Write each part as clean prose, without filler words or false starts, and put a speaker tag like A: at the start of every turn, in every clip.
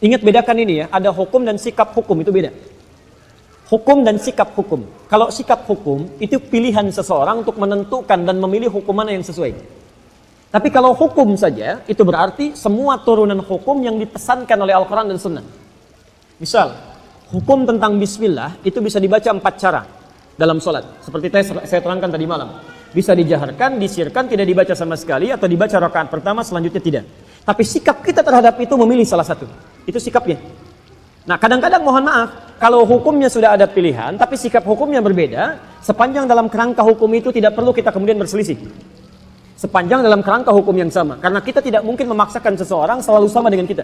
A: Ingat bedakan ini ya, ada hukum dan sikap hukum, itu beda. Hukum dan sikap hukum. Kalau sikap hukum, itu pilihan seseorang untuk menentukan dan memilih hukum mana yang sesuai. Tapi kalau hukum saja, itu berarti semua turunan hukum yang dipesankan oleh Al-Quran dan Sunnah. Misal, hukum tentang bismillah itu bisa dibaca 4 cara dalam sholat. Seperti saya terangkan tadi malam. Bisa dijaharkan, disirkan, tidak dibaca sama sekali, atau dibaca rakaat pertama, selanjutnya tidak. Tapi sikap kita terhadap itu memilih salah satu. Itu sikapnya. Nah, kadang-kadang mohon maaf, kalau hukumnya sudah ada pilihan, tapi sikap hukumnya berbeda, sepanjang dalam kerangka hukum itu tidak perlu kita kemudian berselisih. Sepanjang dalam kerangka hukum yang sama. Karena kita tidak mungkin memaksakan seseorang selalu sama dengan kita.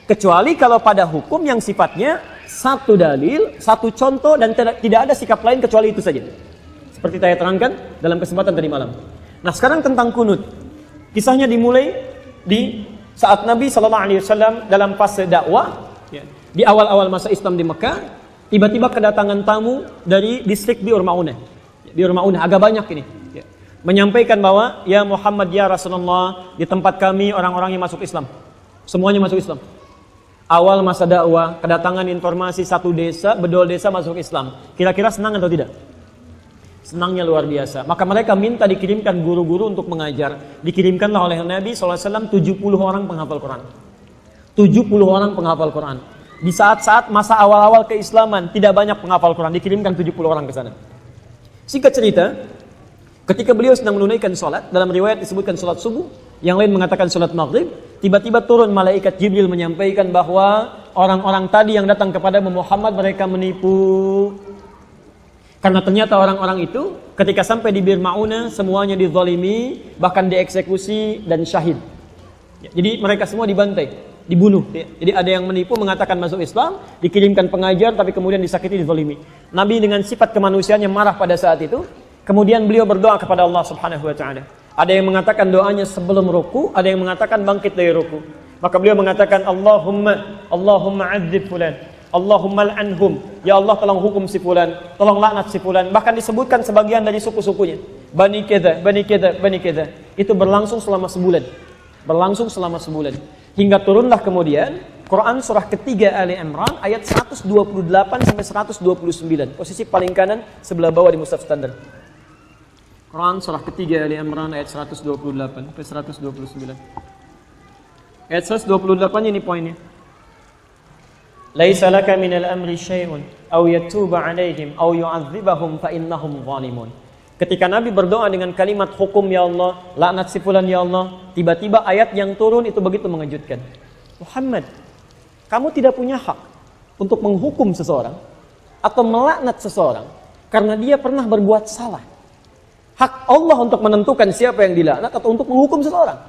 A: Kecuali kalau pada hukum yang sifatnya satu dalil, satu contoh, dan tidak ada sikap lain kecuali itu saja. Seperti saya terangkan dalam kesempatan tadi malam. Nah, sekarang tentang kunut. Kisahnya dimulai di saat Nabi SAW dalam fase dakwah, di awal-awal masa Islam di Mekah, tiba-tiba kedatangan tamu dari distrik Bi'ur Ma'unah. Bi'ur Ma'unah agak banyak ini. Menyampaikan bahwa, ya Muhammad, ya Rasulullah, di tempat kami orang-orang yang masuk Islam. Semuanya masuk Islam. Awal masa dakwah, kedatangan informasi satu desa, bedol desa masuk Islam. Kira-kira senang atau tidak? Senangnya luar biasa. Maka mereka minta dikirimkan guru-guru untuk mengajar. Dikirimkanlah oleh Nabi SAW 70 orang penghafal Quran. 70 orang penghafal Quran. Di saat-saat masa awal-awal keislaman, tidak banyak penghafal Quran. Dikirimkan 70 orang ke sana. Singkat cerita, ketika beliau sedang menunaikan sholat, dalam riwayat disebutkan sholat subuh, yang lain mengatakan sholat maghrib, tiba-tiba turun malaikat Jibril menyampaikan bahwa orang-orang tadi yang datang kepada Muhammad, mereka menipu. Karena ternyata orang-orang itu ketika sampai di Bir Ma'unah semuanya dizalimi, bahkan dieksekusi dan syahid. Jadi mereka semua dibantai, dibunuh. Jadi ada yang menipu mengatakan masuk Islam, dikirimkan pengajar tapi kemudian disakiti, dizalimi. Nabi dengan sifat kemanusiaannya marah pada saat itu. Kemudian beliau berdoa kepada Allah Subhanahu wa taala. Ada yang mengatakan doanya sebelum ruku, ada yang mengatakan bangkit dari ruku. Maka beliau mengatakan Allahumma adzib fulan. Allahumma al'anhum, ya Allah tolong hukum si fulan, tolong laknat si fulan. Bahkan disebutkan sebagian dari suku-sukunya, Bani Keda, Bani Keda, Bani Keda. Itu berlangsung selama sebulan. Berlangsung selama sebulan. Hingga turunlah kemudian Quran surah ketiga Ali Imran ayat 128 sampai 129. Posisi paling kanan sebelah bawah di mushaf standar. Quran surah ketiga Ali Imran ayat 128 sampai 129. Ayat 128 ini poinnya. Laisa laka minal amri syai'un aw yatuba 'alaihim aw yu'adzibahum fa innahum zalimun. Ketika Nabi berdoa dengan kalimat hukum ya Allah, laknat si fulan ya Allah, tiba-tiba ayat yang turun itu begitu mengejutkan. Muhammad, kamu tidak punya hak untuk menghukum seseorang atau melaknat seseorang karena dia pernah berbuat salah. Hak Allah untuk menentukan siapa yang dilaknat atau untuk menghukum seseorang.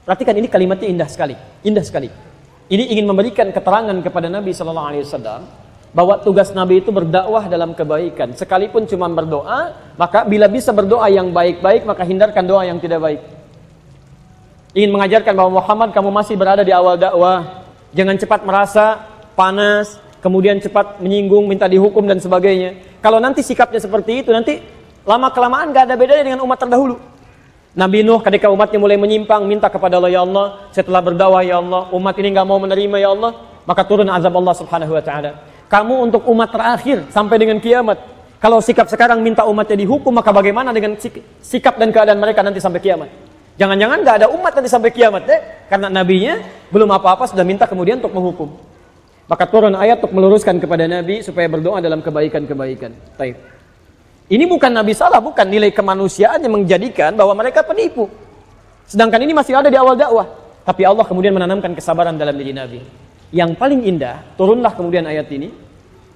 A: Perhatikan ini kalimatnya indah sekali, indah sekali. Ini ingin memberikan keterangan kepada Nabi SAW bahwa tugas Nabi itu berdakwah dalam kebaikan. Sekalipun cuma berdoa, maka bila bisa berdoa yang baik-baik, maka hindarkan doa yang tidak baik. Ingin mengajarkan bahwa Muhammad, kamu masih berada di awal dakwah. Jangan cepat merasa panas, kemudian cepat menyinggung, minta dihukum dan sebagainya. Kalau nanti sikapnya seperti itu, nanti lama-kelamaan gak ada bedanya dengan umat terdahulu. Nabi Nuh ketika umatnya mulai menyimpang, minta kepada Allah, ya Allah, setelah berdakwah ya Allah, umat ini gak mau menerima ya Allah, maka turun azab Allah Subhanahu wa taala. Kamu untuk umat terakhir sampai dengan kiamat. Kalau sikap sekarang minta umatnya dihukum, maka bagaimana dengan sikap dan keadaan mereka nanti sampai kiamat? Jangan-jangan gak ada umat nanti sampai kiamat karena nabinya belum apa-apa sudah minta kemudian untuk menghukum. Maka turun ayat untuk meluruskan kepada Nabi supaya berdoa dalam kebaikan-kebaikan. Baik. Ini bukan Nabi salah, bukan nilai kemanusiaan yang menjadikan bahwa mereka penipu. Sedangkan ini masih ada di awal dakwah. Tapi Allah kemudian menanamkan kesabaran dalam diri Nabi. Yang paling indah, turunlah kemudian ayat ini.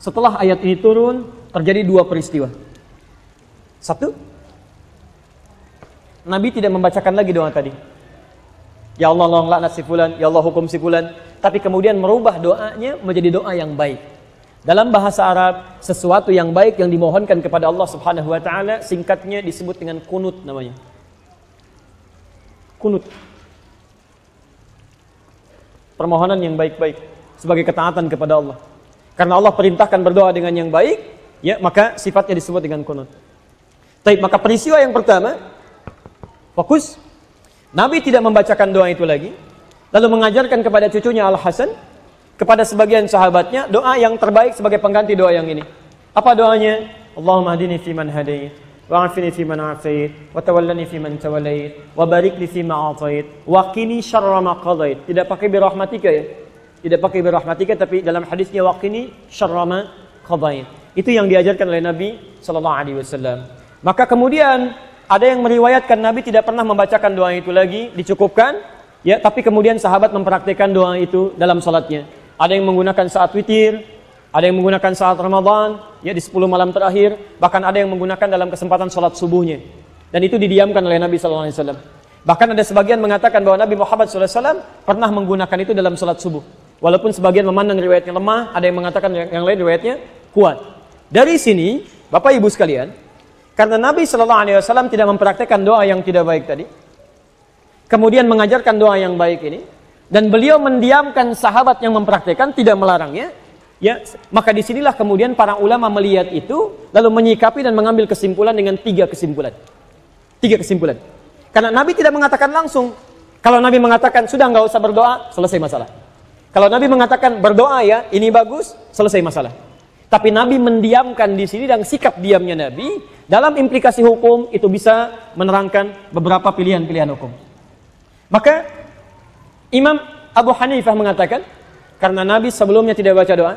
A: Setelah ayat ini turun, terjadi dua peristiwa. Satu, Nabi tidak membacakan lagi doa tadi. Ya Allah, tolong laknat si fulan, ya Allah hukum si fulan. Tapi kemudian merubah doanya menjadi doa yang baik. Dalam bahasa Arab, sesuatu yang baik yang dimohonkan kepada Allah Subhanahu wa taala singkatnya disebut dengan kunut namanya. Kunut. Permohonan yang baik-baik sebagai ketaatan kepada Allah. Karena Allah perintahkan berdoa dengan yang baik, ya, maka sifatnya disebut dengan kunut. Baik, maka peristiwa yang pertama, fokus. Nabi tidak membacakan doa itu lagi, lalu mengajarkan kepada cucunya Al-Hasan kepada sebagian sahabatnya doa yang terbaik sebagai pengganti doa yang ini. Apa doanya? Allahumma hadini fiman hadait, wa afini fiman afait, wa tawallani fiman tawallait, wa barik li fima atait, wa qini syarra ma qadait. Tidak pakai birahmatika ya. Tidak pakai birahmatika, tapi dalam hadisnya wa qini syarra ma qadait. Itu yang diajarkan oleh Nabi sallallahu alaihi wasallam. Maka kemudian ada yang meriwayatkan Nabi tidak pernah membacakan doa itu lagi, dicukupkan ya, tapi kemudian sahabat mempraktikkan doa itu dalam salatnya. Ada yang menggunakan saat witir, ada yang menggunakan saat Ramadan, ya di 10 malam terakhir, bahkan ada yang menggunakan dalam kesempatan salat subuhnya. Dan itu didiamkan oleh Nabi sallallahu alaihi wasallam. Bahkan ada sebagian mengatakan bahwa Nabi Muhammad sallallahu alaihi wasallam pernah menggunakan itu dalam salat subuh. Walaupun sebagian memandang riwayatnya lemah, ada yang mengatakan yang lain riwayatnya kuat. Dari sini, Bapak Ibu sekalian, karena Nabi sallallahu alaihi wasallam tidak mempraktikkan doa yang tidak baik tadi, kemudian mengajarkan doa yang baik ini, dan beliau mendiamkan sahabat yang mempraktikkan, tidak melarangnya, ya, maka disinilah kemudian para ulama melihat itu, lalu menyikapi dan mengambil kesimpulan dengan 3 kesimpulan. 3 kesimpulan. Karena Nabi tidak mengatakan langsung. Kalau Nabi mengatakan sudah nggak usah berdoa, selesai masalah. Kalau Nabi mengatakan berdoa ya, ini bagus, selesai masalah. Tapi Nabi mendiamkan di sini, dan sikap diamnya Nabi dalam implikasi hukum itu bisa menerangkan beberapa pilihan-pilihan hukum. Maka Imam Abu Hanifah mengatakan, karena Nabi sebelumnya tidak baca doa,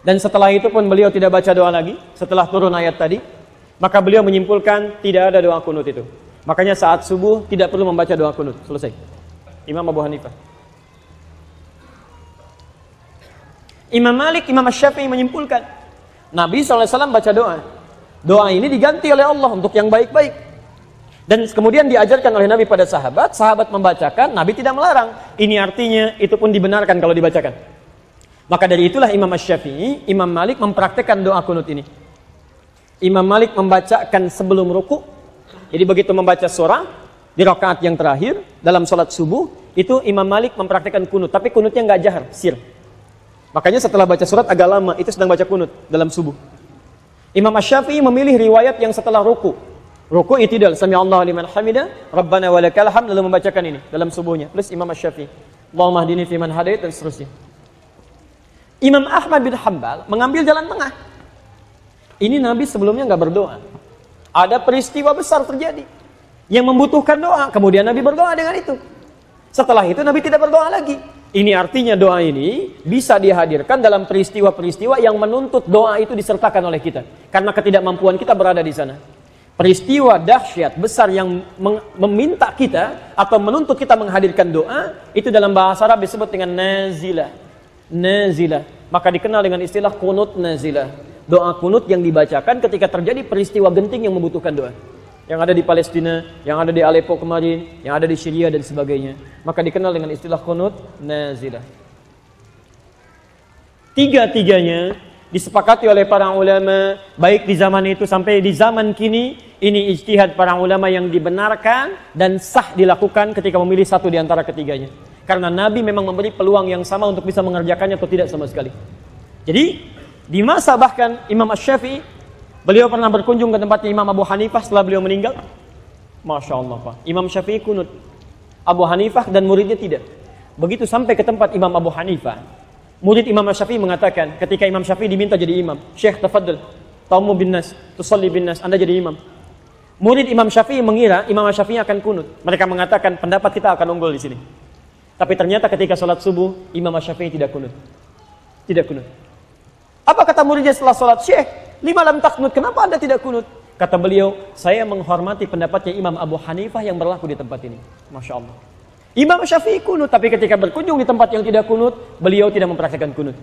A: dan setelah itu pun beliau tidak baca doa lagi, setelah turun ayat tadi, maka beliau menyimpulkan tidak ada doa kunut itu. Makanya saat subuh tidak perlu membaca doa kunut. Selesai. Imam Abu Hanifah. Imam Malik, Imam Syafi'i menyimpulkan, Nabi SAW baca doa. Doa ini diganti oleh Allah untuk yang baik-baik. Dan kemudian diajarkan oleh Nabi pada sahabat, sahabat membacakan, Nabi tidak melarang. Ini artinya itu pun dibenarkan kalau dibacakan. Maka dari itulah Imam Syafi'i, Imam Malik mempraktekkan doa kunut ini. Imam Malik membacakan sebelum ruku. Jadi begitu membaca surah di rakaat yang terakhir dalam sholat subuh, itu Imam Malik mempraktekkan kunut, tapi kunutnya nggak jahar, sir. Makanya setelah baca surat agak lama, itu sedang baca kunut dalam subuh. Imam Syafi'i memilih riwayat yang setelah ruku. Ruku i'tidal, sami Allahu liman hamidah, Rabbana walakal hamd, lalu membacakan ini dalam subuhnya. Plus Imam Syafi'i, Allahumma hdini fiman hadait, dan seterusnya. Imam Ahmad bin Hanbal mengambil jalan tengah. Ini Nabi sebelumnya nggak berdoa. Ada peristiwa besar terjadi yang membutuhkan doa, kemudian Nabi berdoa dengan itu. Setelah itu Nabi tidak berdoa lagi. Ini artinya doa ini bisa dihadirkan dalam peristiwa-peristiwa yang menuntut doa itu disertakan oleh kita. Karena ketidakmampuan kita berada di sana. Peristiwa dahsyat besar yang meminta kita atau menuntut kita menghadirkan doa, itu dalam bahasa Arab disebut dengan nazilah. Nazilah. Maka dikenal dengan istilah kunut nazilah. Doa kunut yang dibacakan ketika terjadi peristiwa genting yang membutuhkan doa. Yang ada di Palestina, yang ada di Aleppo kemarin, yang ada di Syria dan sebagainya. Maka dikenal dengan istilah kunut nazilah. Tiga-tiganya disepakati oleh para ulama, baik di zaman itu sampai di zaman kini, ini ijtihad para ulama yang dibenarkan dan sah dilakukan ketika memilih satu di antara ketiganya. Karena Nabi memang memberi peluang yang sama untuk bisa mengerjakannya atau tidak sama sekali. Jadi, di masa bahkan Imam Syafi'i, beliau pernah berkunjung ke tempatnya Imam Abu Hanifah setelah beliau meninggal. Masya Allah Pak, Imam Syafi'i kunut, Abu Hanifah dan muridnya tidak. Begitu sampai ke tempat Imam Abu Hanifah, murid Imam Syafi'i mengatakan, ketika Imam Syafi'i diminta jadi imam, Syekh tafadhal, taumu bin nas, tusalli bin nas, Anda jadi imam. Murid Imam Syafi'i mengira Imam Syafi'i akan kunut. Mereka mengatakan pendapat kita akan unggul di sini. Tapi ternyata ketika sholat subuh, Imam Syafi'i tidak kunut. Tidak kunut. Apa kata muridnya setelah sholat? Syekh, lima lam taknut, kenapa Anda tidak kunut? Kata beliau, saya menghormati pendapatnya Imam Abu Hanifah yang berlaku di tempat ini. Masya Allah. Imam Syafi'i kunut, tapi ketika berkunjung di tempat yang tidak kunut, beliau tidak mempraktikkan kunut.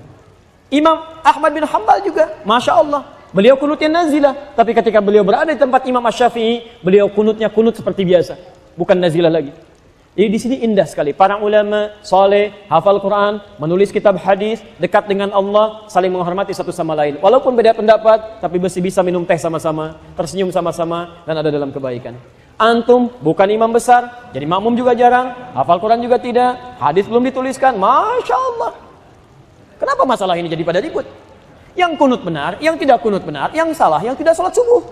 A: Imam Ahmad bin Hanbal juga, Masya Allah, beliau kunutnya nazilah, tapi ketika beliau berada di tempat Imam Syafi'i, beliau kunutnya kunut seperti biasa, bukan nazilah lagi. Jadi di sini indah sekali, para ulama saleh, hafal Quran, menulis kitab hadis, dekat dengan Allah, saling menghormati satu sama lain. Walaupun beda pendapat, tapi masih bisa minum teh sama-sama, tersenyum sama-sama, dan ada dalam kebaikan. Antum bukan imam besar, jadi makmum juga jarang, hafal Quran juga tidak, hadis belum dituliskan, Masya Allah. Kenapa masalah ini jadi pada ribut? Yang kunut benar, yang tidak kunut benar, yang salah, yang tidak sholat subuh.